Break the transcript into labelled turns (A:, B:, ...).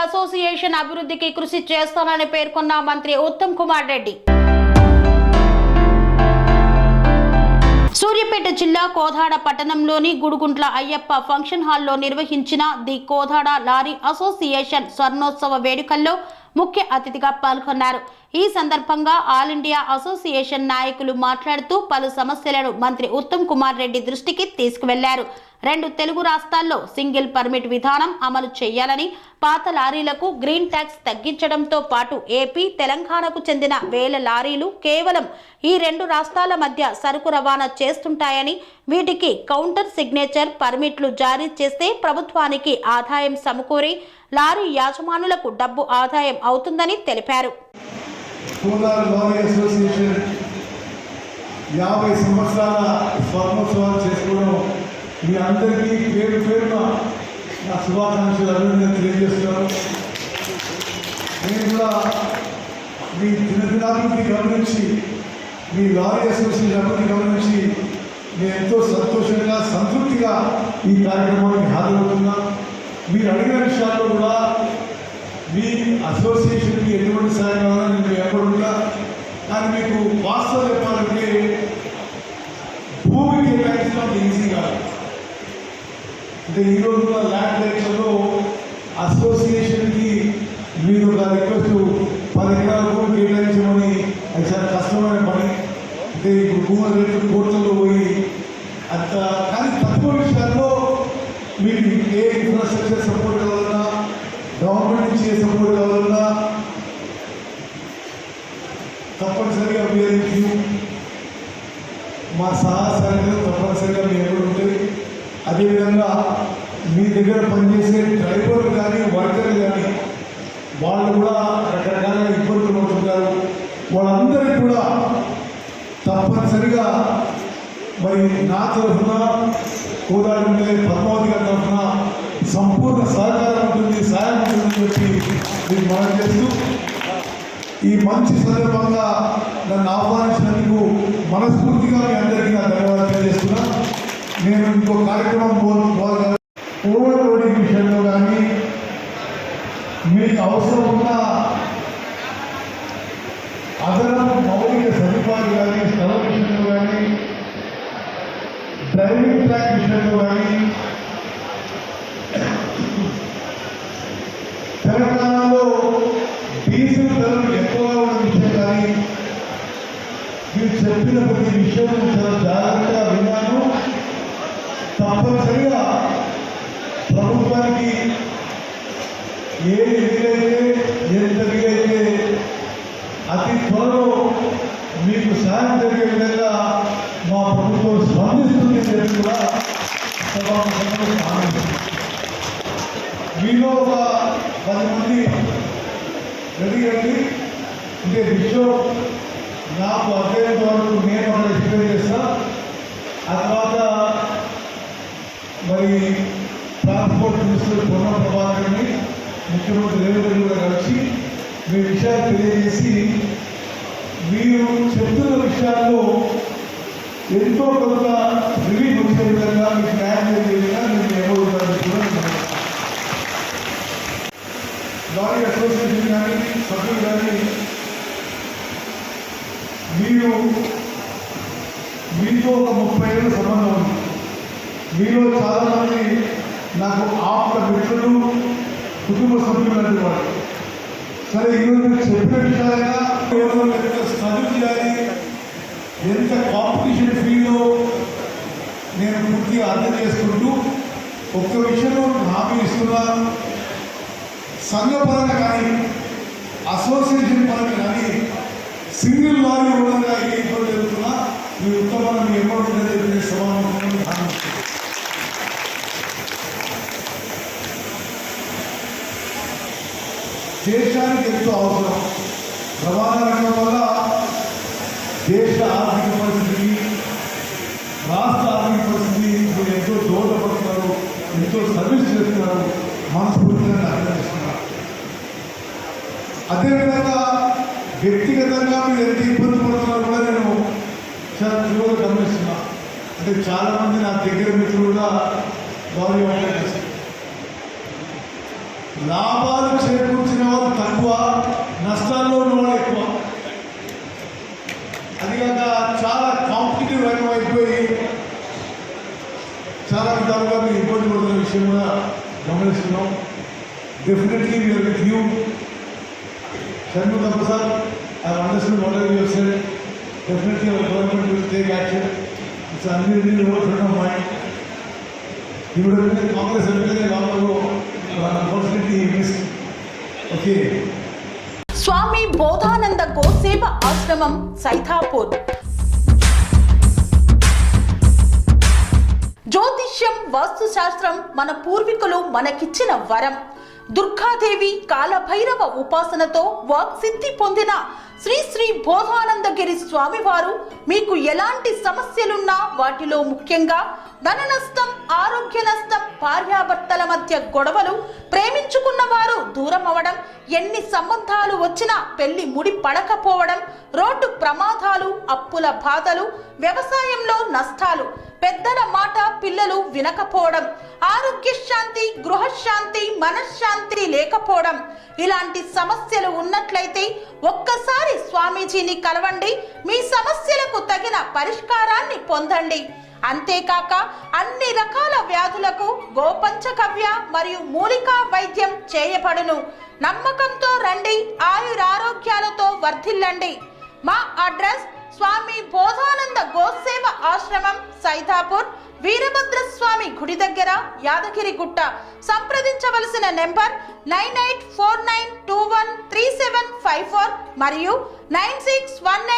A: Association అభివృద్ధికి కృషి చేస్తానని పేర్కొన్న మంత్రి ఉత్తమ్ కుమార్ రెడ్డి. సూర్యాపేట జిల్లా కోదాడ పట్టణంలోని గుడుగుంట్ల అయ్యప్ప ఫంక్షన్ హాల్లో నిర్వహించిన ది కోదాడ లారీ అసోసియేషన్ స్వర్ణోత్సవ వేడుకల్లో ముఖ్య అతిథిగా పాల్గొన్నారు. ఈ సందర్భంగా ఆల్ ఇండియా అసోసియేషన్ నాయకులు మాట్లాడుతూ పలు సమస్యలను మంత్రి ఉత్తమ్ కుమార్ రెడ్డి దృష్టికి తీసుకువెళ్లారు. 2 తెలుగు రాష్ట్రాల్లో సింగిల్ పర్మిట్ విధానం అమలు చేయాలని, పాత లారీలకు గ్రీన్ ట్యాక్స్ తగ్గించడంతో పాటు ఏపీ, తెలంగాణకు చెందిన వేల లారీలు కేవలం ఈ 2 రాష్ట్రాల మధ్య సరుకు రవాణా చేస్తుంటాయని, వీటికి కౌంటర్ సిగ్నేచర్ పర్మిట్లు జారీ చేస్తే ప్రభుత్వానికి ఆదాయం సమకూరి లారీ యాజమానులకు డబ్బు ఆదాయం అవుతుందని తెలిపారు.
B: 50 సంవత్సరాల స్వర్ణోత్సవాలు చేసుకోవడం మీ అందరికీ పేరు పేరున నా శుభాకాంక్షలు అభినందనలు తెలియజేస్తున్నాను. నేను కూడా మీ దినదినాభివృద్ధి గమనించి, మీ లారీ అసోసియేషన్ అభివృద్ధి గమనించి నేను ఎంతో సంతోషంగా సంతృప్తిగా ఈ కార్యక్రమానికి హాజరవుతున్నా. మీరు అడిగిన విషయాల్లో కూడా మీ అసోసియేషన్కి ఎటువంటి సాయం కావాలని నేను ఎక్కడున్నా. కానీ మీకు వాస్తవం చెప్పాలంటే భూమి కేటాయించడం ఈజీ కాదు. అంటే ఈరోజు ల్యాండ్ ఎలక్షన్లో అసోసియేషన్కి మీరు ఒక రిక్వెస్ట్ 10 ఎకరాల భూమి కేటాయించమని, అది చాలా కష్టమైన పని. అంటే ఇప్పుడు భూముల రేట్లు కోట్లలో పోయి అంత. కానీ తక్కువ విషయాల్లో మీకు ఏ ఇన్ఫ్రాస్ట్రక్చర్ సపోర్ట్ కావాలన్నా, గవర్నమెంట్ నుంచి ఏ సపోర్ట్ కావాలన్నా తప్పనిసరిగా మీరు మా సహాయకాలు తప్పనిసరిగా మీ ఎక్కడ ఉంటుంది. అదేవిధంగా మీ దగ్గర పనిచేసే డ్రైవర్లు కానీ వర్కర్లు కానీ వాళ్ళు కూడా రకరకాల ఇబ్బందులు పడుతుంటారు. వాళ్ళందరికీ కూడా తప్పనిసరిగా మరి నా తరఫున, కోదాడ పద్మావతి గారి తరఫున సంపూర్ణ సహకారం ఉంటుంది, సాయం ఉంటుందని చెప్పి మీకు మనం చేస్తూ, ఈ మంచి సందర్భంగా నన్ను ఆహ్వానించినందుకు మనస్ఫూర్తిగా మీ అందరికీ నా ధన్యవాదాలు తెలియజేస్తున్నా. నేను ఇంకో కార్యక్రమం ఓవర్లోడింగ్ విషయంలో కానీ, మీకు అవసరం ఉన్న అదనపు మౌలిక సదుపాయాలు కానీ, స్థల విషయంలో కానీ, డ్రైవింగ్ ట్రాక్ విషయంలో కానీ, తెలంగాణలో డీజిల్ ధరలు ఎక్కువగా ఉన్న విషయం కానీ, మీరు చెప్పిన ప్రతి విషయం చాలా జాగ్రత్తగా విన్నాను. తప్పనిసరిగా ప్రభుత్వానికి ఏది వీలైతే, ఎంత వీలైతే అతి త్వరలో మీకు సాయం జరిగే విధంగా మా ప్రభుత్వం స్పందిస్తుంది అని కూడా మీలో ఒక 10 మంది రెడీ అండి. అంటే విషయం నాకు అధ్యయనం వరకు నేను అక్కడ ఎక్స్ప్లెయిన్ చేస్తా. ఆ తర్వాత మరి ట్రాన్స్పోర్ట్ మినిస్టర్ పొన్నం ప్రభాకర్ని, ముఖ్యమంత్రి రేవంత్ రెడ్డి కూడా కలిసి మీ విషయాలు తెలియజేసి, మీరు చెప్తున్న విషయాల్లో ఎంతో కొంత రిలీఫ్ వచ్చే విధంగా, మీకు న్యాయం జరిగే విధంగా నేను ఏమవుతాను కూడా. లారీ అసోసియేషన్ కానీ, సభ్యులు కానీ, మీతో ఒక 30 ఏళ్ళ సంబంధం ఉంది. మీలో చాలామంది నాకు ఆప్త మిత్రులు, కుటుంబ సభ్యులు లాంటి వాళ్ళు. సరే, ఈరోజు మీరు చెప్పిన విషయాలైనా ఎంత స్టడీ చేయాలి, ఎంత కాంపిటీషన్ ఫీల్డ్లో నేను పూర్తిగా అర్థం చేసుకుంటూ ఒక్క విషయంలో హామీ ఇస్తున్నాను. సంఘపరంగా కానీ, అసోసియేషన్ పరంగా కానీ, సింగిల్ లారీ ఉండగా ఏ ఇబ్బంది జరుగుతున్నా మీ ఉత్తమం మీ అకౌంట్ సమాధానం హామీ ఇస్తుంది. దేశానికి ఎంతో అవసరం. రవాణా రంగం వల్ల దేశ ఆర్థిక పరిస్థితి, రాష్ట్ర ఆర్థిక పరిస్థితి మీరు ఎంతో దోహదపడుతున్నారు, ఎంతో సర్వీస్ చేస్తున్నారు, మనస్ఫూర్తిగా అభినందిస్తున్నారు. అదేవిధంగా వ్యక్తిగతంగా మీరు ఎంత ఇబ్బంది పడుతున్నారు కూడా నేను చాలా తీవ్రంగా గమనిస్తున్నా. అంటే చాలామంది నా దగ్గర మిత్రులు కూడా లాభాలు చేకూర్చిన వాళ్ళు తక్కువ, నష్టాల్లో ఉన్న వాళ్ళు ఎక్కువ. అది కాక చాలా కాంపిటేటివ్ రంగం అయిపోయి చాలా విధాలుగా మీరు ఇబ్బంది పడుతున్న విషయం కూడా గమనిస్తున్నాం. Definitely we are with you Shanmukha Prasad. I understand whatever you have said. Definitely our government will take action. It's unwillingly overthrown of mine. He would have been a Congress MLA long ago, but unfortunately he missed. Okay.
A: స్వామి బోధానంద గోసేవ ఆశ్రమం సైథాపూర్. జ్యోతిష్యం, వాస్తుశాస్త్రం మన పూర్వీకులు మనకిచ్చిన వరం. దుర్గాదేవి, కాలభైరవ ఉపాసనతో వాక్సిద్ధి పొందిన శ్రీ శ్రీ బోధానందగిరి స్వామివారు మీకు ఎలాంటి సమస్యలున్నా, వాటిలో ముఖ్యంగా ధన నష్టం, ఆరోగ్య నష్టం, భార్యాభర్తల మధ్య గొడవలు, ప్రేమించుకున్న వారు దూరం అవడం, ఎన్ని సంబంధాలు వచ్చినా పెళ్లి ముడి పడకపోవడం, రోడ్డు ప్రమాదాలు, అప్పుల బాధలు, వ్యవసాయంలో నష్టాలు, పెద్దల మాట పిల్లలు వినకపోవడం, ఆరోగ్య శాంతి, గృహశాంతి, మనశ్శాంతి లేకపోవడం, ఇలాంటి సమస్యలు ఉన్నట్లయితే ఒక్కసారి స్వామీజీని కలవండి. మీ సమస్యలకు తగిన పరిష్కారాన్ని పొందండి. అంతేకాక అన్ని రకాల వ్యాధులకు గోపంచగవ్య మరియు మూలికా వైద్యం చేయబడును. నమ్మకంతో రండి, ఆయురారోగ్యాలతో వర్ధిల్లండి. మా అడ్రస్ స్వామి బోధానంద గోసేవ ఆశ్రమం, సైథాపూర్, వీరభద్రస్వామి గుడి దగ్గర, యాదగిరిగుట్ట. సంప్రదించవలసిన నెంబర్ 9849213754 మరియు 9619